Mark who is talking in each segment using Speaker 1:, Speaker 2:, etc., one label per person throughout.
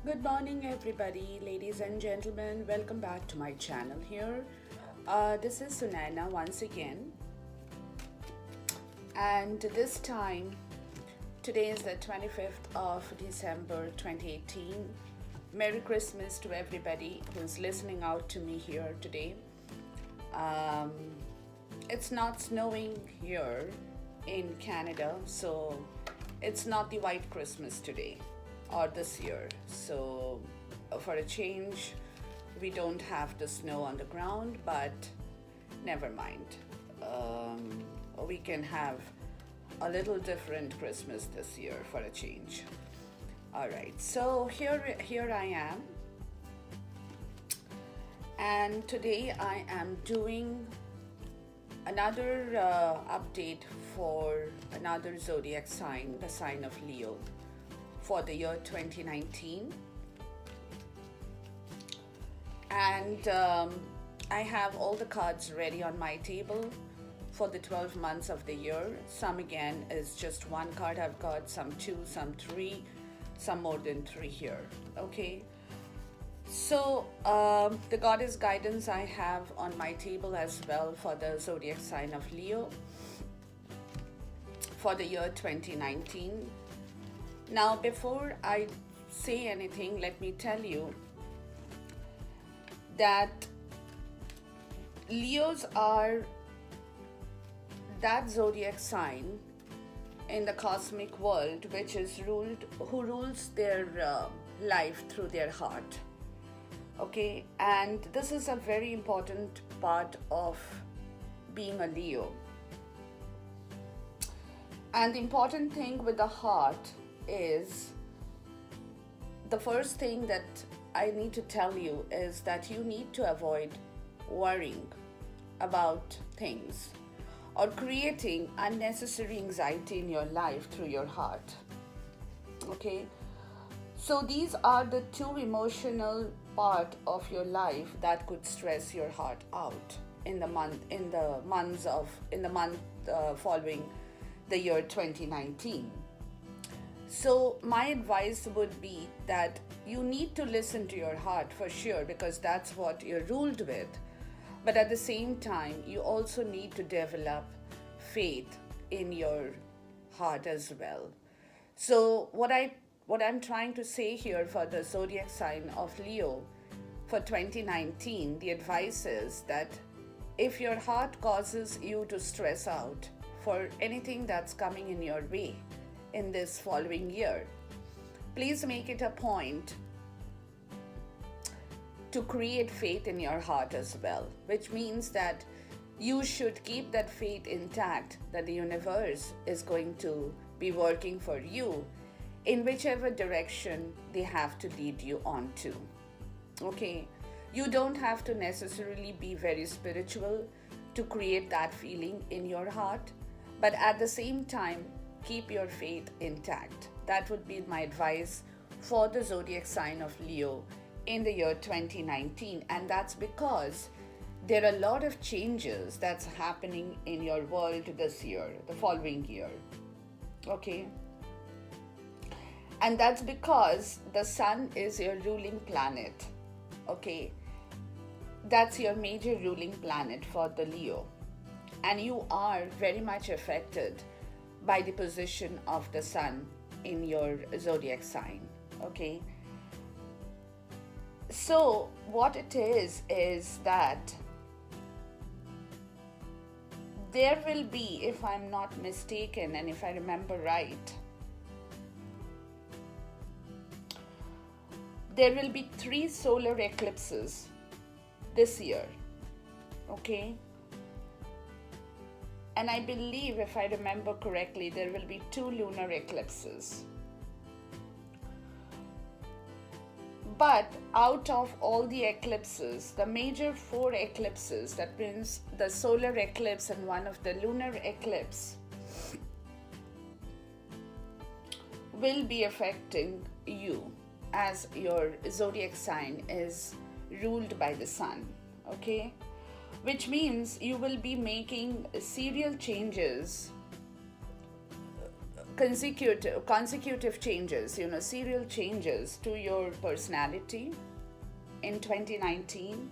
Speaker 1: Good morning, everybody, ladies and gentlemen. Welcome back to my channel here. This is Sunaina once again, and this time, today is the 25th of December 2018. Merry Christmas to everybody who's listening out to me here today. Um, it's not snowing here in Canada, so it's not the white Christmas today or this year. So, for a change, we don't have the snow on the ground, but never mind. We can have a little different Christmas this year for a change. All right, so here I am, and today I am doing another update for another zodiac sign, the sign of Leo, for the year 2019. And I have all the cards ready on my table for the 12 months of the year. Some again is just one card I've got, some two, some three, some more than three here. Okay. So the goddess guidance I have on my table as well for the zodiac sign of Leo for the year 2019. Now, before I say anything, let me tell you that Leos are that zodiac sign in the cosmic world who rules their life through their heart. Okay, and this is a very important part of being a Leo. And the important thing with the heart is, the first thing that I need to tell you is that you need to avoid worrying about things or creating unnecessary anxiety in your life through your heart. Okay, so these are the two emotional part of your life that could stress your heart out in the month following the year 2019. So my advice would be that you need to listen to your heart for sure, because that's what you're ruled with. But at the same time, you also need to develop faith in your heart as well. So what I'm trying to say here for the zodiac sign of Leo for 2019, the advice is that if your heart causes you to stress out for anything that's coming in your way in this following year, please make it a point to create faith in your heart as well, which means that you should keep that faith intact that the universe is going to be working for you in whichever direction they have to lead you on to. Okay, you don't have to necessarily be very spiritual to create that feeling in your heart, but at the same time, keep your faith intact. That would be my advice for the zodiac sign of Leo in the year 2019. And that's because there are a lot of changes that's happening in your world this year, the following year. Okay. And that's because the sun is your ruling planet. Okay. That's your major ruling planet for the Leo. And you are very much affected by the position of the sun in your zodiac sign. Okay. So what it is that there will be, if I'm not mistaken and if I remember right, there will be 3 solar eclipses this year. Okay. And I believe, if I remember correctly, there will be 2 lunar eclipses. But out of all the eclipses, the major 4 eclipses, that means the solar eclipse and one of the lunar eclipse, will be affecting you, as your zodiac sign is ruled by the sun. Okay? Which means you will be making serial changes consecutive changes, serial changes to your personality in 2019,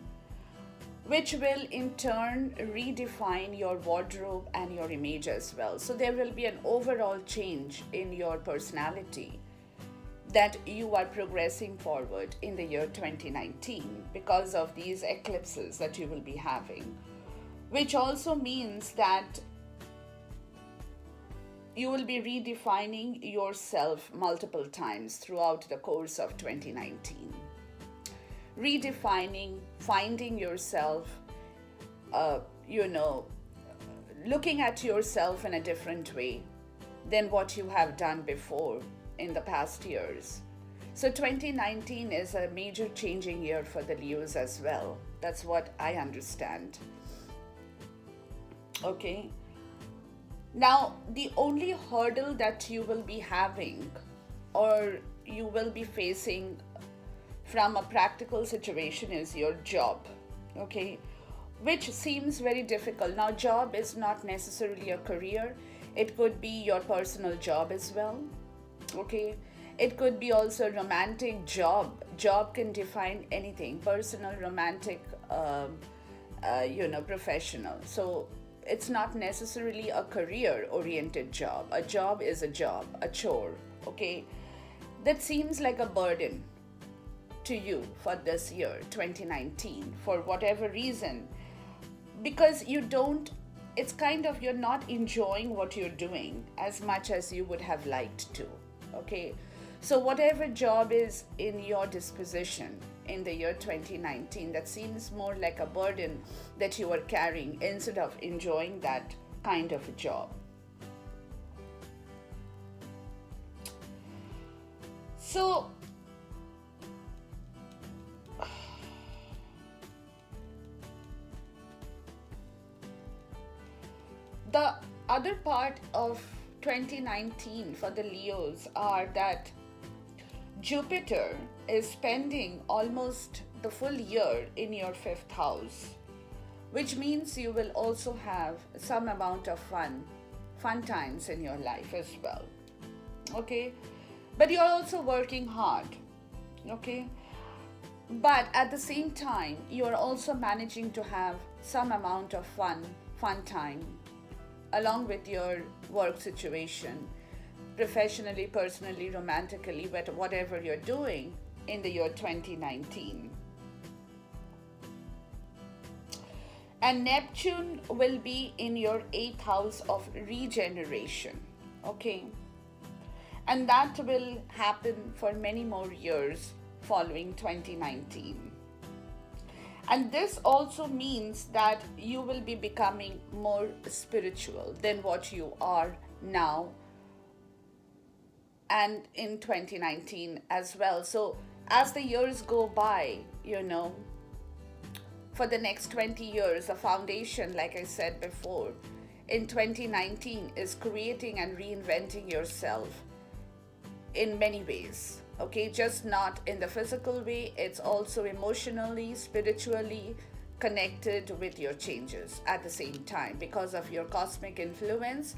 Speaker 1: which will in turn redefine your wardrobe and your image as well. So there will be an overall change in your personality that you are progressing forward in the year 2019 because of these eclipses that you will be having, which also means that you will be redefining yourself multiple times throughout the course of 2019. Redefining, finding yourself, uh, you know, looking at yourself in a different way than what you have done before in the past years. So 2019 is a major changing year for the Leos as well. That's what I understand. Okay. Now, the only hurdle that you will be having or you will be facing from a practical situation is your job, okay? Which seems very difficult. Now, job is not necessarily a career, it could be your personal job as well, okay? It could be also romantic job. Job can define anything, personal, romantic, professional. So it's not necessarily a career oriented job. A job is a job, a chore, okay? That seems like a burden to you for this year 2019 for whatever reason, because it's kind of you're not enjoying what you're doing as much as you would have liked to, okay? So whatever job is in your disposition in the year 2019, that seems more like a burden that you are carrying instead of enjoying that kind of a job. So the other part of 2019 for the Leos are that Jupiter is spending almost the full year in your fifth house, which means you will also have some amount of fun times in your life as well, okay? But you're also working hard, okay? But at the same time, you're also managing to have some amount of fun time along with your work situation, professionally, personally, romantically, but whatever you're doing in the year 2019. And Neptune will be in your 8th house of regeneration, okay? And that will happen for many more years following 2019. And this also means that you will be becoming more spiritual than what you are now and in 2019 as well. So as the years go by, for the next 20 years, the foundation, like I said before, in 2019 is creating and reinventing yourself in many ways, okay? Just not in the physical way, it's also emotionally, spiritually connected with your changes at the same time because of your cosmic influence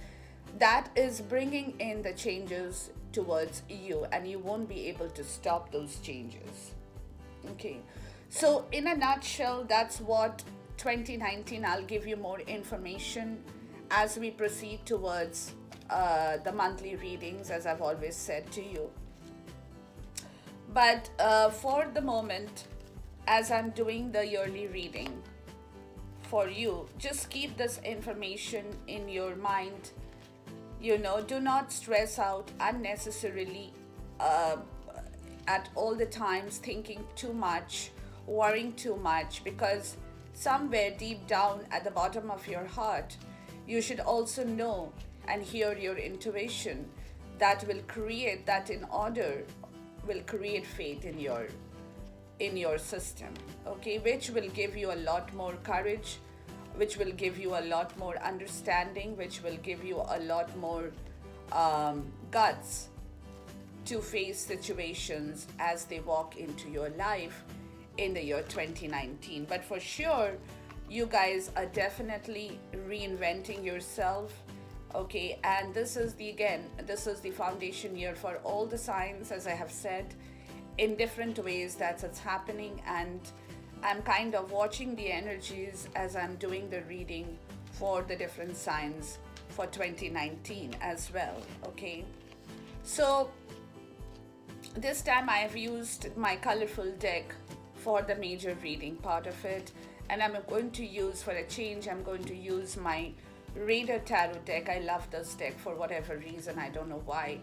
Speaker 1: that is bringing in the changes towards you, and you won't be able to stop those changes, okay? So in a nutshell, that's what 2019, I'll give you more information as we proceed towards the monthly readings, as I've always said to you. But for the moment, as I'm doing the yearly reading for you, just keep this information in your mind. Do not stress out unnecessarily at all the times, thinking too much, worrying too much, because somewhere deep down at the bottom of your heart, you should also know and hear your intuition that will create that in order, will create faith in your system, okay, which will give you a lot more courage, which will give you a lot more understanding, which will give you a lot more guts to face situations as they walk into your life in the year 2019. But for sure, you guys are definitely reinventing yourself, Okay, and this is the foundation year for all the signs, as I have said, in different ways that it's happening. And I'm kind of watching the energies as I'm doing the reading for the different signs for 2019 as well. Okay, so this time I have used my colorful deck for the major reading part of it, and I'm going to use, for a change, I'm going to use my Raider Tarot deck. I love this deck for whatever reason, I don't know why,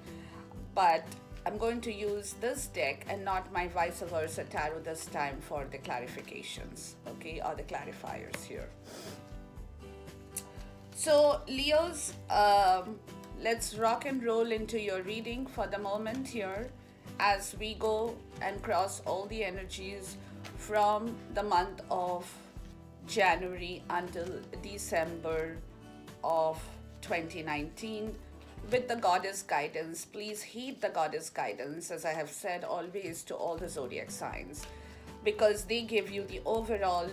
Speaker 1: but I'm going to use this deck and not my vice versa tarot this time for the clarifications, okay, or the clarifiers here. So Leos, let's rock and roll into your reading for the moment here as we go and cross all the energies from the month of January until December of 2019 with the goddess guidance. Please heed the goddess guidance, as I have said always to all the zodiac signs, because they give you the overall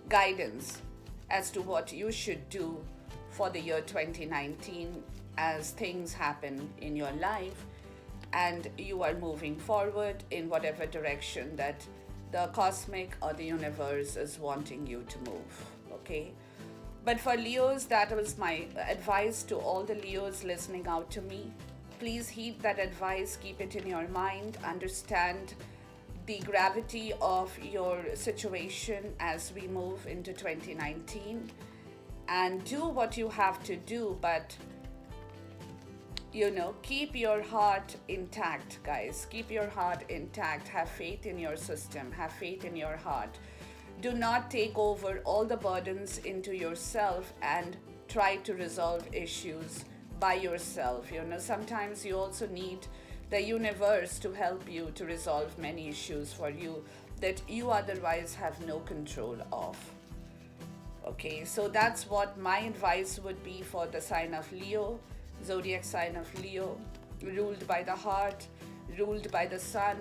Speaker 1: guidance as to what you should do for the year 2019 as things happen in your life and you are moving forward in whatever direction that the cosmic or the universe is wanting you to move. Okay, but for Leos, that was my advice to all the Leos listening out to me. Please heed that advice, keep it in your mind, understand the gravity of your situation as we move into 2019, and do what you have to do, but keep your heart intact, guys. Keep your heart intact. Have faith in your system. Have faith in your heart. Do not take over all the burdens into yourself and try to resolve issues by yourself. Sometimes you also need the universe to help you to resolve many issues for you that you otherwise have no control of. Okay, so that's what my advice would be for the sign of Leo, zodiac sign of Leo, ruled by the heart, ruled by the sun,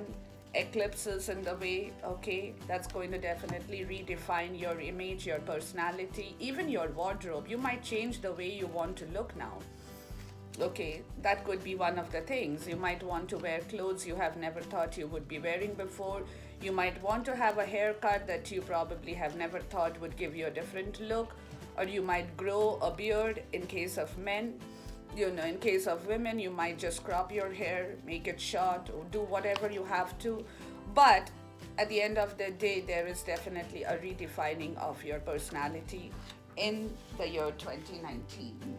Speaker 1: eclipses in the way. Okay, that's going to definitely redefine your image, your personality, even your wardrobe. You might change the way you want to look now. Okay, that could be one of the things. You might want to wear clothes you have never thought you would be wearing before. You might want to have a haircut that you probably have never thought would give you a different look, or you might grow a beard in case of men. In case of women, you might just crop your hair, make it short, or do whatever you have to. But at the end of the day, there is definitely a redefining of your personality in the year 2019.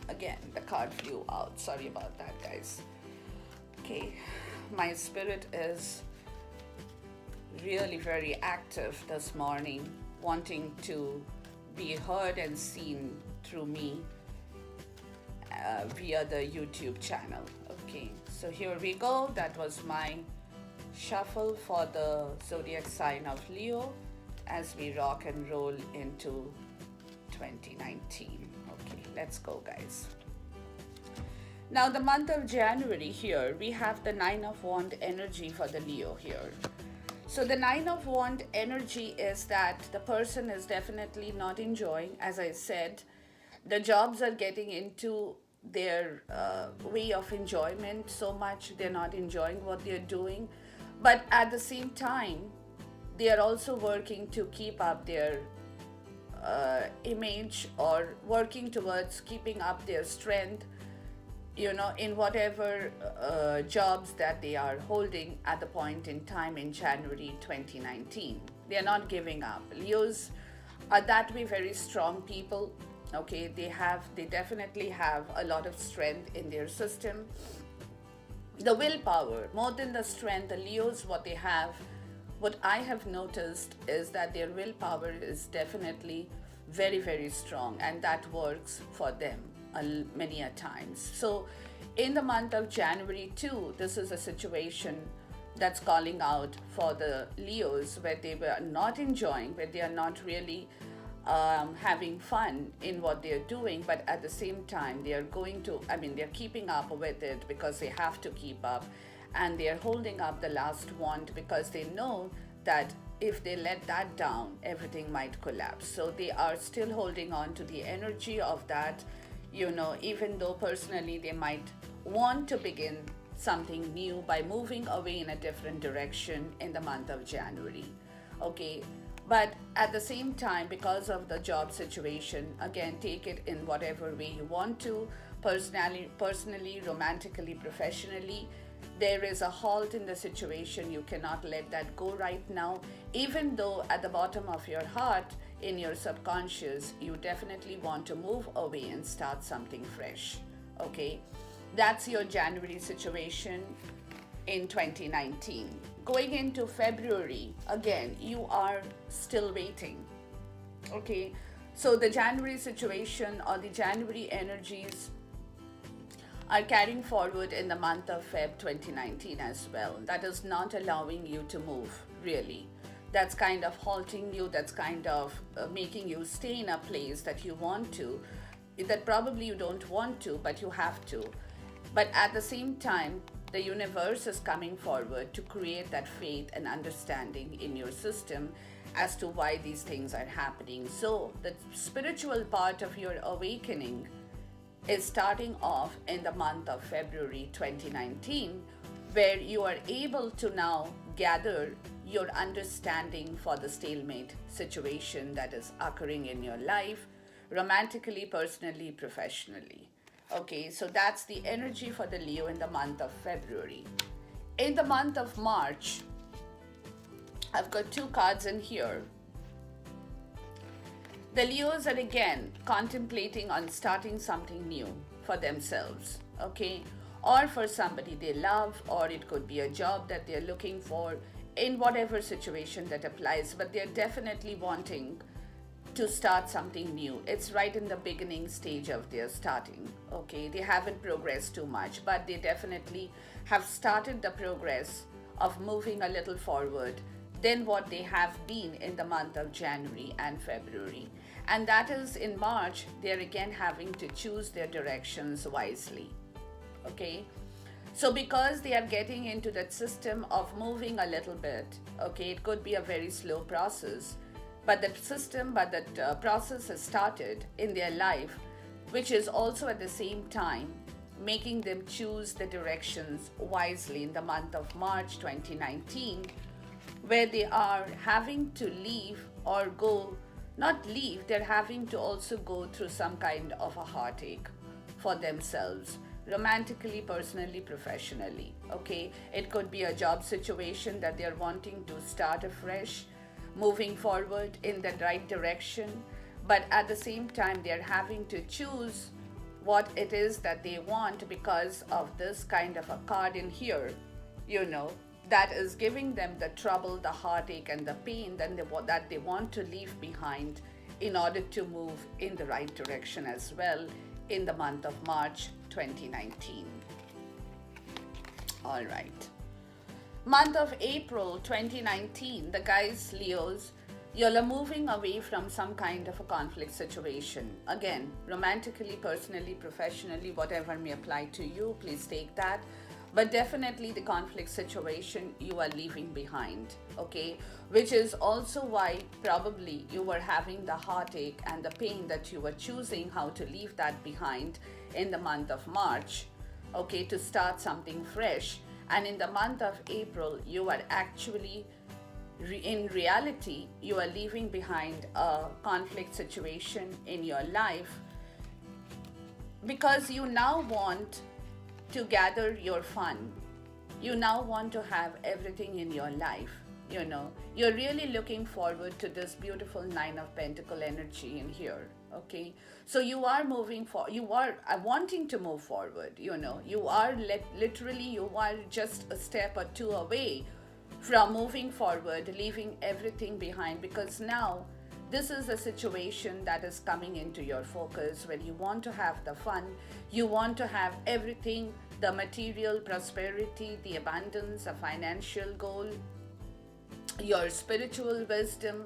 Speaker 1: Again, the card flew out. Sorry about that, guys. Okay, my spirit is really very active this morning, wanting to be heard and seen through me via the YouTube channel. Okay, so here we go. That was my shuffle for the zodiac sign of Leo as we rock and roll into 2019. Okay, let's go, guys. Now, the month of January here, we have the Nine of Wands energy for the Leo here. So the Nine of Wands energy is that the person is definitely not enjoying, as I said, the jobs are getting into their way of enjoyment so much, they're not enjoying what they're doing. But at the same time, they are also working to keep up their image, or working towards keeping up their strength, in whatever jobs that they are holding at the point in time in January 2019. They are not giving up. Leos are that way very strong people. Okay, they definitely have a lot of strength in their system. The willpower, more than the strength, the Leos, what I have noticed is that their willpower is definitely very, very strong, and that works for them many a times. So in the month of January too, this is a situation that's calling out for the Leos where they were not enjoying, where they are not really having fun in what they're doing, but at the same time they're keeping up with it because they have to keep up, and they're holding up the last wand because they know that if they let that down, everything might collapse. So they are still holding on to the energy of that, even though personally they might want to begin something new by moving away in a different direction in the month of January. Okay, but at the same time, because of the job situation, again, take it in whatever way you want to, personally, romantically, professionally. There is a halt in the situation. You cannot let that go right now, even though at the bottom of your heart, in your subconscious, you definitely want to move away and start something fresh. Okay, that's your January situation in 2019. Going into February, again, you are still waiting. Okay, so the January situation or the January energies are carrying forward in the month of Feb 2019 as well. That is not allowing you to move, really. That's kind of halting you, that's kind of making you stay in a place that you want to, that probably you don't want to, but you have to. But at the same time, the universe is coming forward to create that faith and understanding in your system as to why these things are happening. So the spiritual part of your awakening is starting off in the month of February 2019, where you are able to now gather your understanding for the stalemate situation that is occurring in your life, romantically, personally, professionally. Okay, so that's the energy for the Leo in the month of February. In the month of March, I've got two cards in here. The Leos are again contemplating on starting something new for themselves, okay? Or for somebody they love, or it could be a job that they're looking for, in whatever situation that applies, but they're definitely wanting to start something new. It's right in the beginning stage of their starting, okay? They haven't progressed too much, but they definitely have started the progress of moving a little forward than what they have been in the month of January and February. And that is in March, they're again having to choose their directions wisely, okay? So because they are getting into that system of moving a little bit, okay, it could be a very slow process, but that process has started in their life, which is also at the same time making them choose the directions wisely in the month of March 2019, where they are having to leave or go, not leave, they're having to also go through some kind of a heartache for themselves, romantically, personally, professionally, okay? It could be a job situation that they're wanting to start afresh, moving forward in the right direction, but at the same time they're having to choose what it is that they want because of this kind of a card in here, that is giving them the trouble, the heartache, and the pain that they want to leave behind in order to move in the right direction as well in the month of March 2019. All right. Month of April 2019, the guys, Leos, you're moving away from some kind of a conflict situation. Again, romantically, personally, professionally, whatever may apply to you, please take that. But definitely the conflict situation you are leaving behind, okay? Which is also why probably you were having the heartache and the pain that you were choosing how to leave that behind in the month of March, okay, to start something fresh. And in the month of April, you are actually, in reality, you are leaving behind a conflict situation in your life because you now want to gather your fun. You now want to have everything in your life. You're really looking forward to this beautiful Nine of Pentacle energy in here, okay? So you are wanting to move forward, you are literally, you are just a step or two away from moving forward, leaving everything behind, because now this is a situation that is coming into your focus when you want to have the fun, you want to have everything, the material prosperity, the abundance, a financial goal, your spiritual wisdom,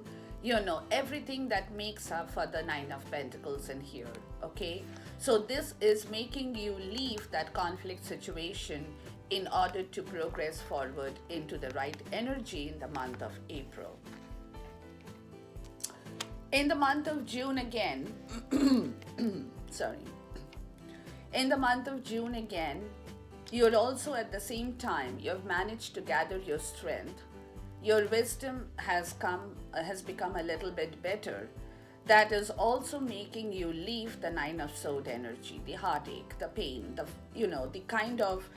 Speaker 1: everything that makes up for the Nine of Pentacles in here, okay? So this is making you leave that conflict situation in order to progress forward into the right energy in the month of April. In the month of June again, sorry, in the month of June again, you're also at the same time, you've managed to gather your strength. Your wisdom has become a little bit better. That is also making you leave the nine of sword energy, the heartache, the pain, the kind of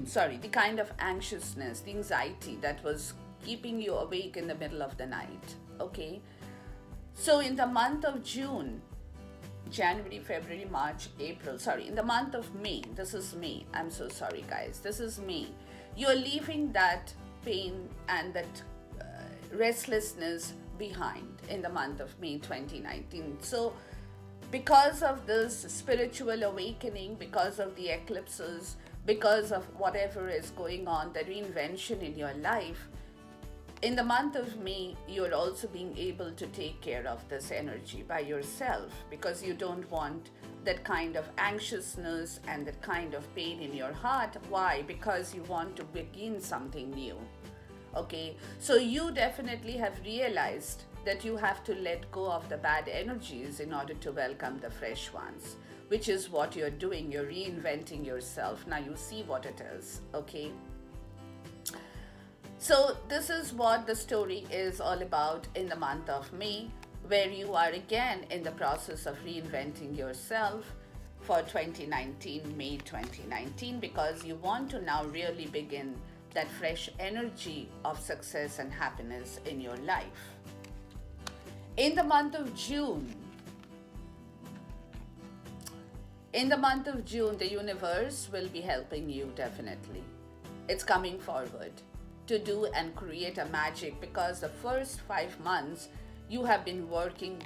Speaker 1: sorry, the kind of anxiousness, the anxiety that was keeping you awake in the middle of the night. Okay? So in the month of June, January, February, March, April, sorry, in the month of May, this is May, I'm so sorry guys, this is May, you're leaving that pain and that restlessness behind in the month of May 2019. So, because of this spiritual awakening, because of the eclipses, because of whatever is going on, the reinvention in your life, in the month of May, you're also being able to take care of this energy by yourself because you don't want that kind of anxiousness and that kind of pain in your heart. Why? Because you want to begin something new. Okay, so you definitely have realized that you have to let go of the bad energies in order to welcome the fresh ones, which is what you're doing. You're reinventing yourself. Now you see what it is. Okay. So, this is what the story is all about in the month of May, where you are again in the process of reinventing yourself for 2019, May 2019, because you want to now really begin that fresh energy of success and happiness in your life. In the month of June, the universe will be helping you definitely. It's coming forward to do and create a magic because the first 5 months you have been working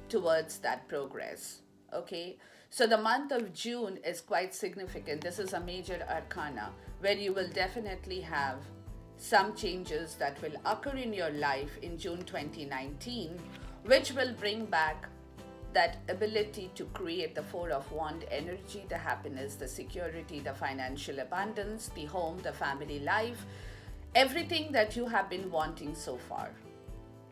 Speaker 1: towards that progress. Okay, so the month of June is quite significant. This is a major arcana where you will definitely have some changes that will occur in your life in June 2019, which will bring back that ability to create the Four of Wands energy, the happiness, the security, the financial abundance, the home, the family life, everything that you have been wanting so far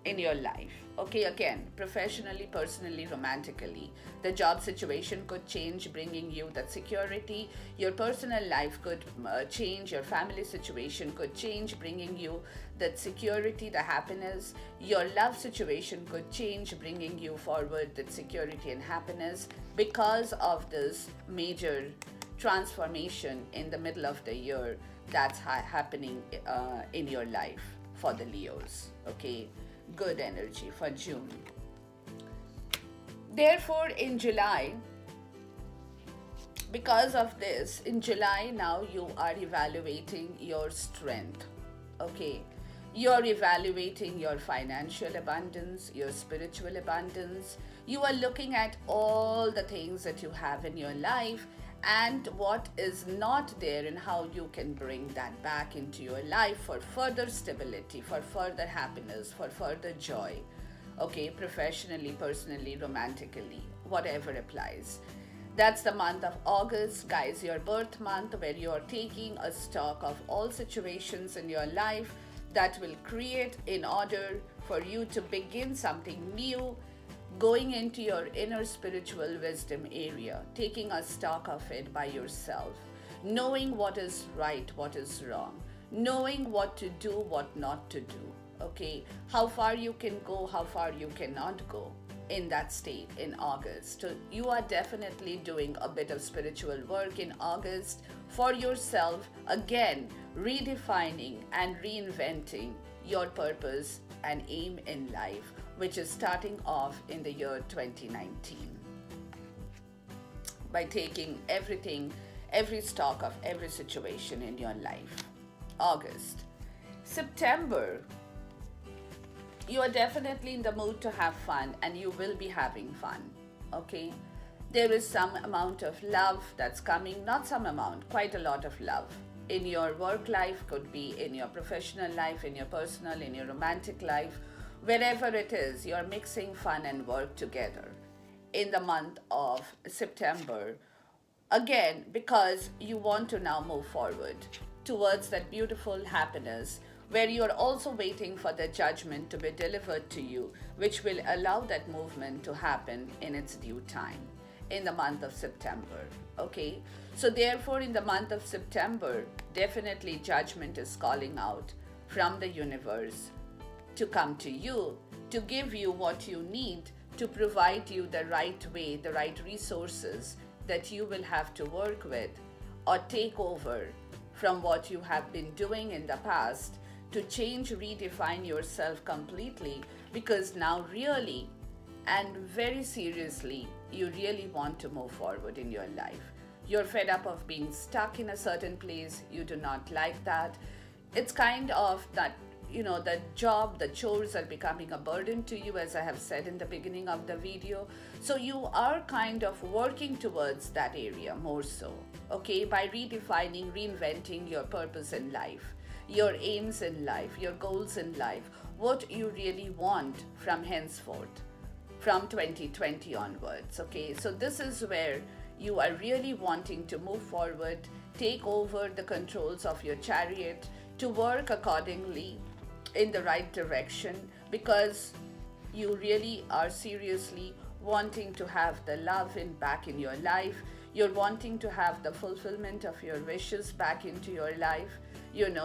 Speaker 1: in your life. Okay, again, professionally, personally, romantically. The job situation could change, bringing you that security. Your personal life could change. Your family situation could change, bringing you that security, the happiness. Your love situation could change, bringing you forward that security and happiness because of this major transformation in the middle of the year that's happening in your life for the Leos. Okay, good energy for June. Therefore, in July, because of this, in July now you are evaluating your strength. Okay, you're evaluating your financial abundance, your spiritual abundance. You are looking at all the things that you have in your life and what is not there and how you can bring that back into your life for further stability, for further happiness, for further joy. Okay, professionally, personally, romantically, whatever applies. That's the month of August, guys, your birth month, where you are taking a stock of all situations in your life that will create in order for you to begin something new, going into your inner spiritual wisdom area, taking a stock of it by yourself, knowing what is right, what is wrong, knowing what to do, what not to do. Okay, how far you can go, how far you cannot go in that state in August. So you are definitely doing a bit of spiritual work in August for yourself, again redefining and reinventing your purpose and aim in life, which is starting off in the year 2019 by taking everything, every stock of every situation in your life. August. September, you are definitely in the mood to have fun and you will be having fun. Okay, there is some amount of love that's coming, not some amount, quite a lot of love in your work life, could be in your professional life, in your personal, in your romantic life, wherever it is. You're mixing fun and work together in the month of September, again because you want to now move forward towards that beautiful happiness where you are also waiting for the judgment to be delivered to you, which will allow that movement to happen in its due time in the month of September. Okay, so therefore, in the month of September, definitely judgment is calling out from the universe to come to you, to give you what you need, to provide you the right way, the right resources that you will have to work with or take over from what you have been doing in the past, to change, redefine yourself completely, because now really and very seriously, you really want to move forward in your life. You're fed up of being stuck in a certain place, you do not like that. It's kind of that, the job, the chores are becoming a burden to you, as I have said in the beginning of the video. So you are kind of working towards that area more so, okay, by redefining, reinventing your purpose in life, your aims in life, your goals in life, what you really want from henceforth, from 2020 onwards, okay? So this is where you are really wanting to move forward, take over the controls of your chariot, to work accordingly in the right direction, because you really are seriously wanting to have the love back in your life. You're wanting to have the fulfillment of your wishes back into your life,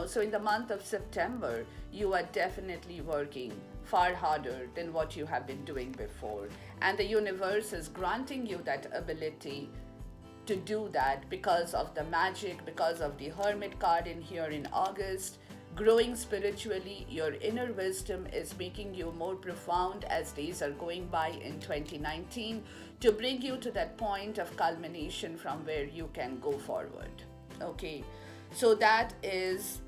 Speaker 1: So in the month of September, you are definitely working far harder than what you have been doing before. And the universe is granting you that ability to do that because of the magic, because of the Hermit card in here in August. Growing spiritually, your inner wisdom is making you more profound as days are going by in 2019, to bring you to that point of culmination from where you can go forward. Okay, so that is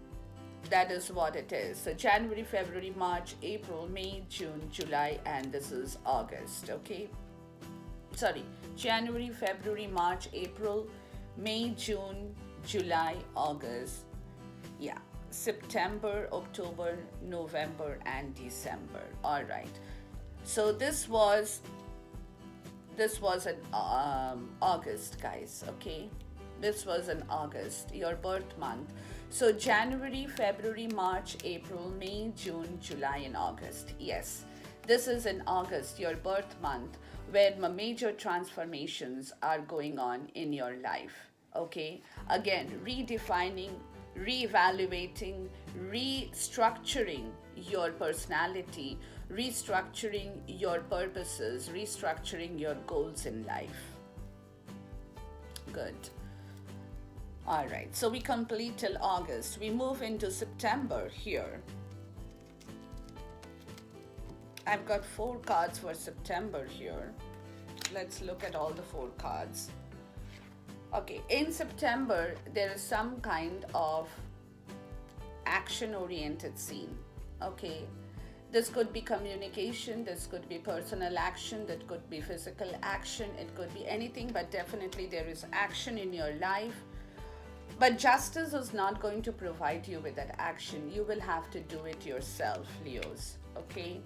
Speaker 1: what it is. So January, February, March, April, May, June, July, and this is August. Okay, sorry, January, February, March, April, May, June, July, August. Yeah. September, October, November, and December. All right. So this was an August, guys. Okay, this was an August, your birth month. So January, February, March, April, May, June, July, and August. Yes, this is in August, your birth month, where major transformations are going on in your life. Okay, again, redefining, reevaluating, restructuring your personality, restructuring your purposes, restructuring your goals in life. Good. All right, so we complete till August. We move into September here. I've got 4 cards for September here. Let's look at all the 4 cards. Okay, in September, there is some kind of action-oriented scene. Okay, this could be communication, this could be personal action, that could be physical action, it could be anything, but definitely there is action in your life. But justice is not going to provide you with that action. You will have to do it yourself, Leos. Okay,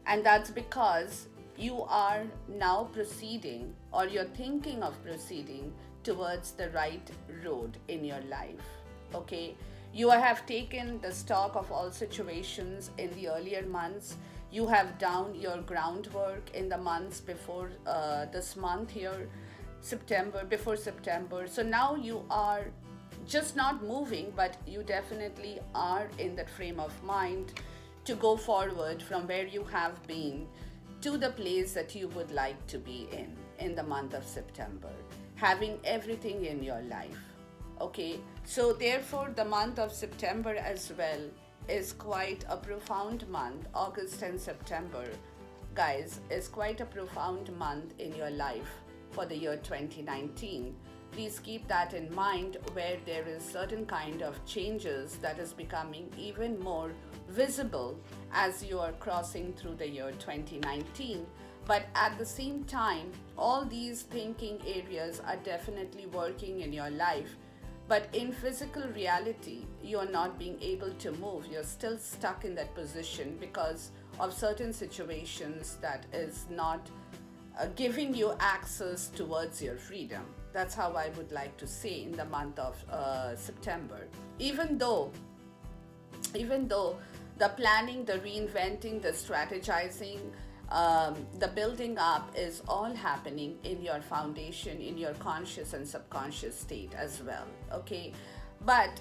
Speaker 1: and that's because you are now proceeding, or you're thinking of proceeding towards the right road in your life. Okay, you have taken the stock of all situations in the earlier months. You have done your groundwork in the months before this month here, before September. So now you are just not moving, but you definitely are in that frame of mind to go forward from where you have been to the place that you would like to be in the month of September, having everything in your life. Okay, so therefore the month of September as well is quite a profound month. August and September, guys, is quite a profound month in your life for the year 2019. Please keep that in mind, where there is certain kind of changes that is becoming even more visible as you are crossing through the year 2019. But at the same time, all these thinking areas are definitely working in your life. But in physical reality, you are not being able to move. You're still stuck in that position because of certain situations that is not giving you access towards your freedom. That's how I would like to say in the month of September. Even though even though the planning, the reinventing, the strategizing, the building up is all happening in your foundation, in your conscious and subconscious state as well. Okay, but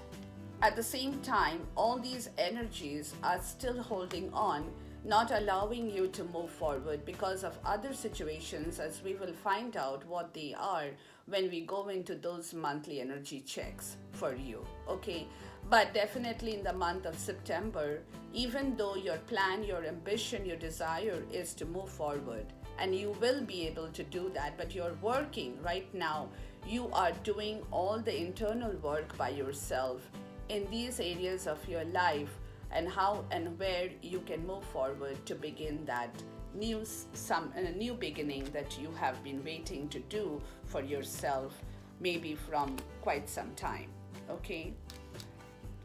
Speaker 1: at the same time, all these energies are still holding on, not allowing you to move forward because of other situations, as we will find out what they are when we go into those monthly energy checks for you. Okay, but definitely in the month of September, even though your plan, your ambition, your desire is to move forward, and you will be able to do that, but you're working right now, you are doing all the internal work by yourself in these areas of your life, and how and where you can move forward to begin that new beginning that you have been waiting to do for yourself, maybe from quite some time. Okay,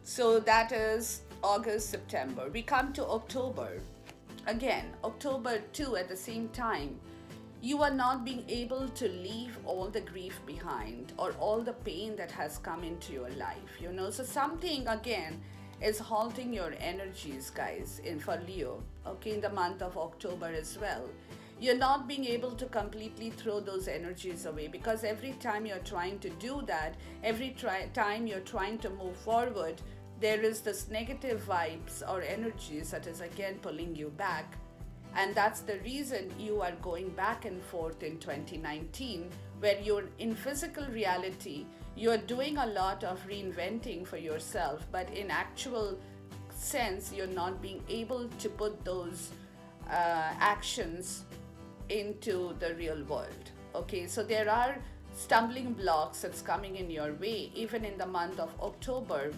Speaker 1: so that is August, September. We come to October. Again, October too, at the same time, you are not being able to leave all the grief behind or all the pain that has come into your life, you know. So something again is halting your energies, guys, in for Leo, okay, in the month of October as well. You're not being able to completely throw those energies away, because every time you're trying to do that, time you're trying to move forward, there is this negative vibes or energies that is again pulling you back. And that's the reason you are going back and forth in 2019, where you're in physical reality, you're doing a lot of reinventing for yourself, but in actual sense, you're not being able to put those actions into the real world. Okay, so there are stumbling blocks that's coming in your way, even in the month of October.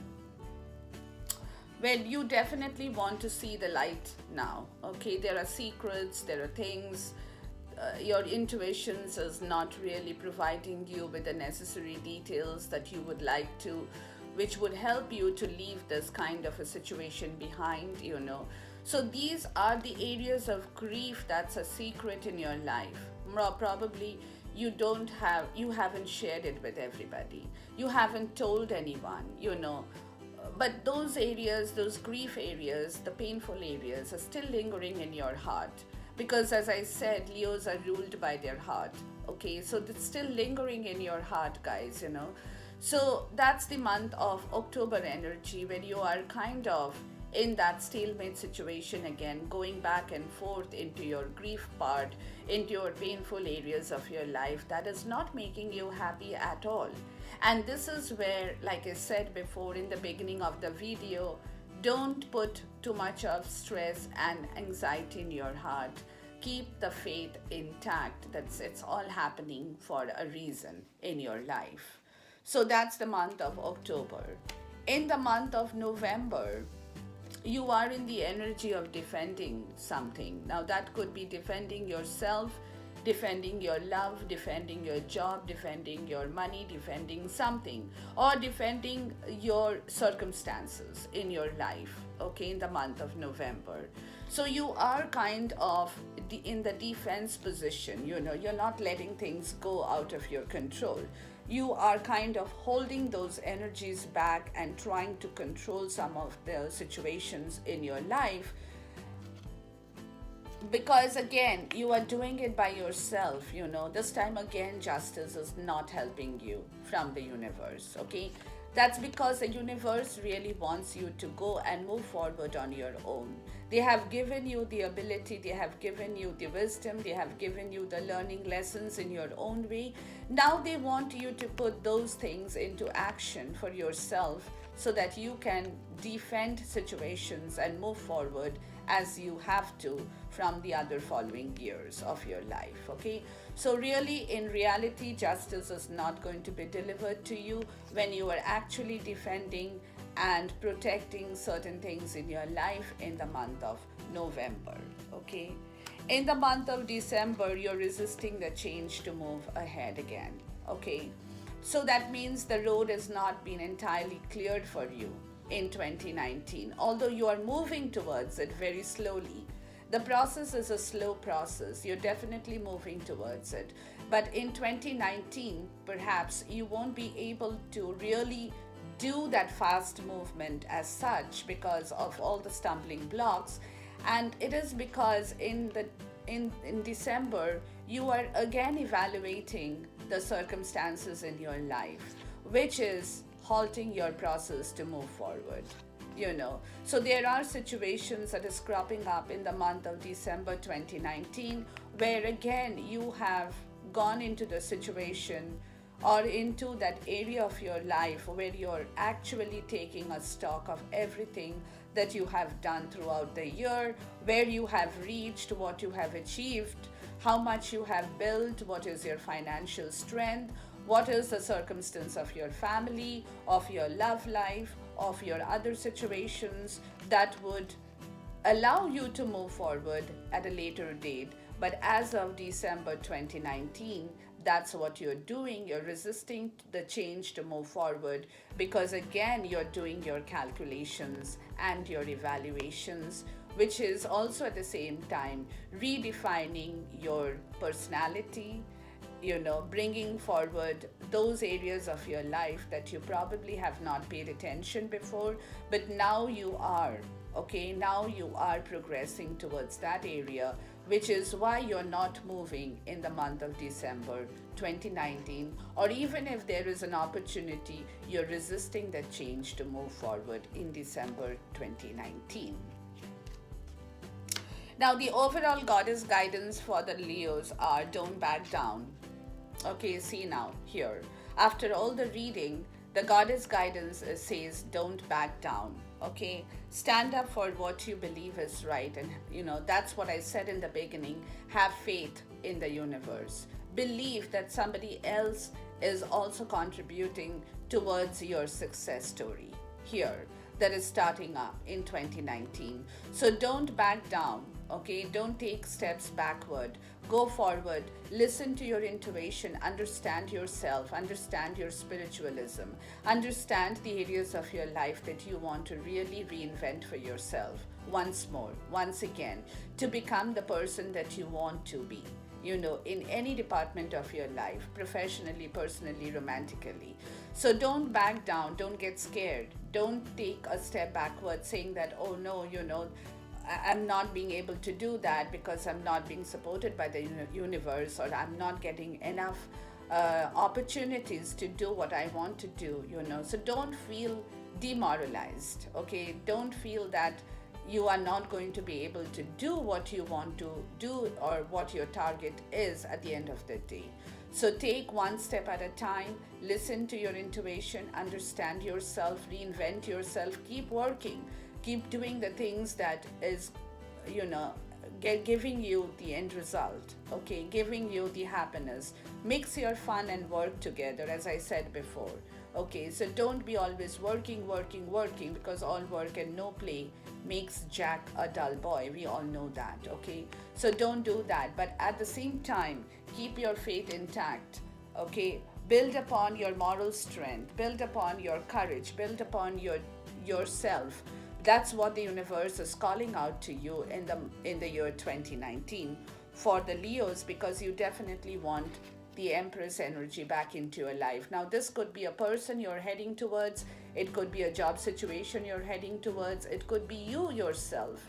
Speaker 1: Well, you definitely want to see the light now. Okay, there are secrets, there are things. Your intuitions is not really providing you with the necessary details that you would like to, which would help you to leave this kind of a situation behind, you know. So these are the areas of grief that's a secret in your life. Probably you haven't shared it with everybody. You haven't told anyone, you know. But those areas, those grief areas, the painful areas are still lingering in your heart. Because as I said, Leos are ruled by their heart. Okay, so it's still lingering in your heart, guys, you know. So that's the month of October energy, when you are kind of in that stalemate situation again, going back and forth into your grief part, into your painful areas of your life that is not making you happy at all. And this is where, like I said before in the beginning of the video, don't put too much of stress and anxiety in your heart. Keep the faith intact. It's all happening for a reason in your life. So that's the month of October. In the month of November, you are in the energy of defending something. Now that could be defending yourself, defending your love, defending your job, defending your money, defending something, or defending your circumstances in your life, okay, in the month of November. So you are kind of in the defense position, you know, you're not letting things go out of your control. You are kind of holding those energies back and trying to control some of the situations in your life, because again you are doing it by yourself, you know. This time again, justice is not helping you from the universe. Okay, that's because the universe really wants you to go and move forward on your own. They have given you the ability, they have given you the wisdom, they have given you the learning lessons in your own way. Now they want you to put those things into action for yourself, so that you can defend situations and move forward as you have to from the other following years of your life. Okay, so really in reality, justice is not going to be delivered to you when you are actually defending and protecting certain things in your life in the month of November. Okay, in the month of December, you're resisting the change to move ahead again. Okay, so that means the road has not been entirely cleared for you in 2019, although you are moving towards it very slowly. The process is a slow process. You're definitely moving towards it. But in 2019, perhaps you won't be able to really do that fast movement as such because of all the stumbling blocks. And it is because in December you are again evaluating the circumstances in your life, which is halting your process to move forward. So there are situations that is cropping up in the month of December 2019 where again you have gone into the situation or into that area of your life where you're actually taking a stock of everything that you have done throughout the year, where you have reached, what you have achieved, how much you have built, what is your financial strength, what is the circumstance of your family, of your love life, of your other situations that would allow you to move forward at a later date. But as of December 2019, that's what you're doing. You're resisting the change to move forward because, again, you're doing your calculations and your evaluations, which is also at the same time redefining your personality, bringing forward those areas of your life that you probably have not paid attention before, but now you are. Okay, now you are progressing towards that area, which is why you're not moving in the month of December 2019, or even if there is an opportunity, you're resisting that change to move forward in December 2019. Now, the overall goddess guidance for the Leos are don't back down. Okay, see now here. After all the reading, the goddess guidance says don't back down. Okay, stand up for what you believe is right. And that's what I said in the beginning. Have faith in the universe. Believe that somebody else is also contributing towards your success story here that is starting up in 2019. So don't back down. Okay, don't take steps backward. Go forward. Listen to your intuition. Understand yourself. Understand your spiritualism. Understand the areas of your life that you want to really reinvent for yourself once more, once again, to become the person that you want to be. In any department of your life, professionally, personally, romantically. So don't back down. Don't get scared. Don't take a step backward saying that, oh no, I'm not being able to do that because I'm not being supported by the universe, or I'm not getting enough opportunities to do what I want to do, So don't feel demoralized, okay? Don't feel that you are not going to be able to do what you want to do or what your target is at the end of the day. So take one step at a time, listen to your intuition, understand yourself, reinvent yourself, keep working. Keep doing the things that is, giving you the end result, okay? Giving you the happiness. Mix your fun and work together, as I said before, okay? So don't be always working, because all work and no play makes Jack a dull boy. We all know that, okay? So don't do that. But at the same time, keep your faith intact, okay? Build upon your moral strength, build upon your courage, build upon yourself. That's what the universe is calling out to you in the year 2019 for the Leos, because you definitely want the Empress energy back into your life. Now, this could be a person you're heading towards. It could be a job situation you're heading towards. It could be you yourself,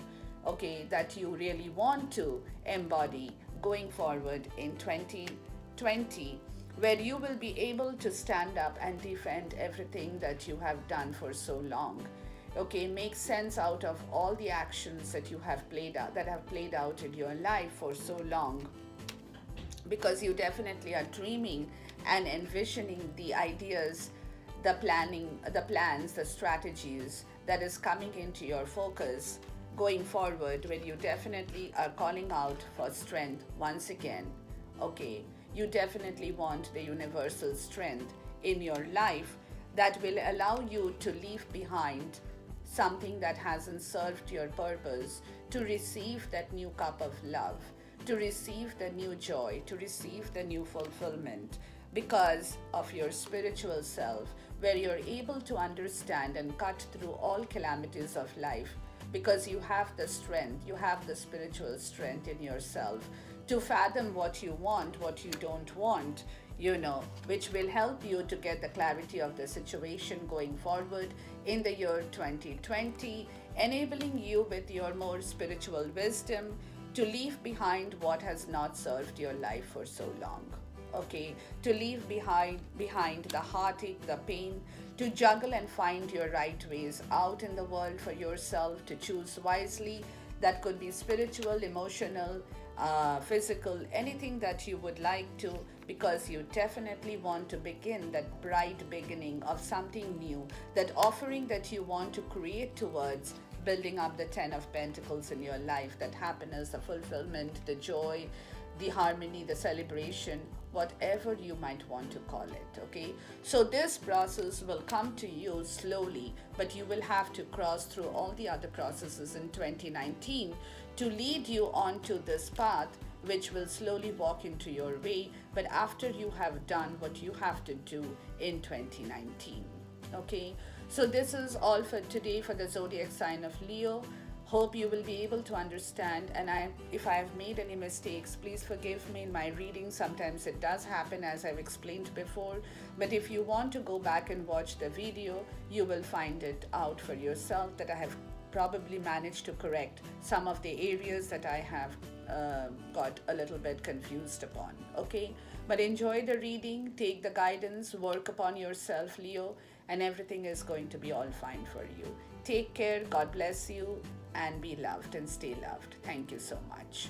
Speaker 1: okay, that you really want to embody going forward in 2020, where you will be able to stand up and defend everything that you have done for so long. Okay, make sense out of all the actions that have played out in your life for so long, because you definitely are dreaming and envisioning the ideas, the plans, the strategies that is coming into your focus going forward, where you definitely are calling out for strength once again. Okay, you definitely want the universal strength in your life that will allow you to leave behind something that hasn't served your purpose, to receive that new cup of love, to receive the new joy, to receive the new fulfillment because of your spiritual self, where you're able to understand and cut through all calamities of life, because you have the strength, you have the spiritual strength in yourself to fathom what you want, what you don't want. which will help you to get the clarity of the situation going forward in the year 2020, enabling you with your more spiritual wisdom to leave behind what has not served your life for so long. Okay, to leave behind the heartache, the pain, to juggle and find your right ways out in the world for yourself, to choose wisely. That could be spiritual, emotional, physical, anything that you would like to, because you definitely want to begin that bright beginning of something new, that offering that you want to create towards building up the 10 of Pentacles in your life, that happiness, the fulfillment, the joy, the harmony, the celebration, whatever you might want to call it. Okay, so this process will come to you slowly, but you will have to cross through all the other processes in 2019 to lead you onto this path, which will slowly walk into your way, but after you have done what you have to do in 2019. Okay, so this is all for today for the zodiac sign of Leo. Hope you will be able to understand, and if I have made any mistakes, please forgive me in my reading. Sometimes it does happen, as I've explained before, but if you want to go back and watch the video, you will find it out for yourself that I have probably managed to correct some of the areas that I have got a little bit confused upon. Okay, but enjoy the reading, take the guidance, work upon yourself, Leo, and everything is going to be all fine for you. Take care, God bless you, and be loved and stay loved. Thank you so much.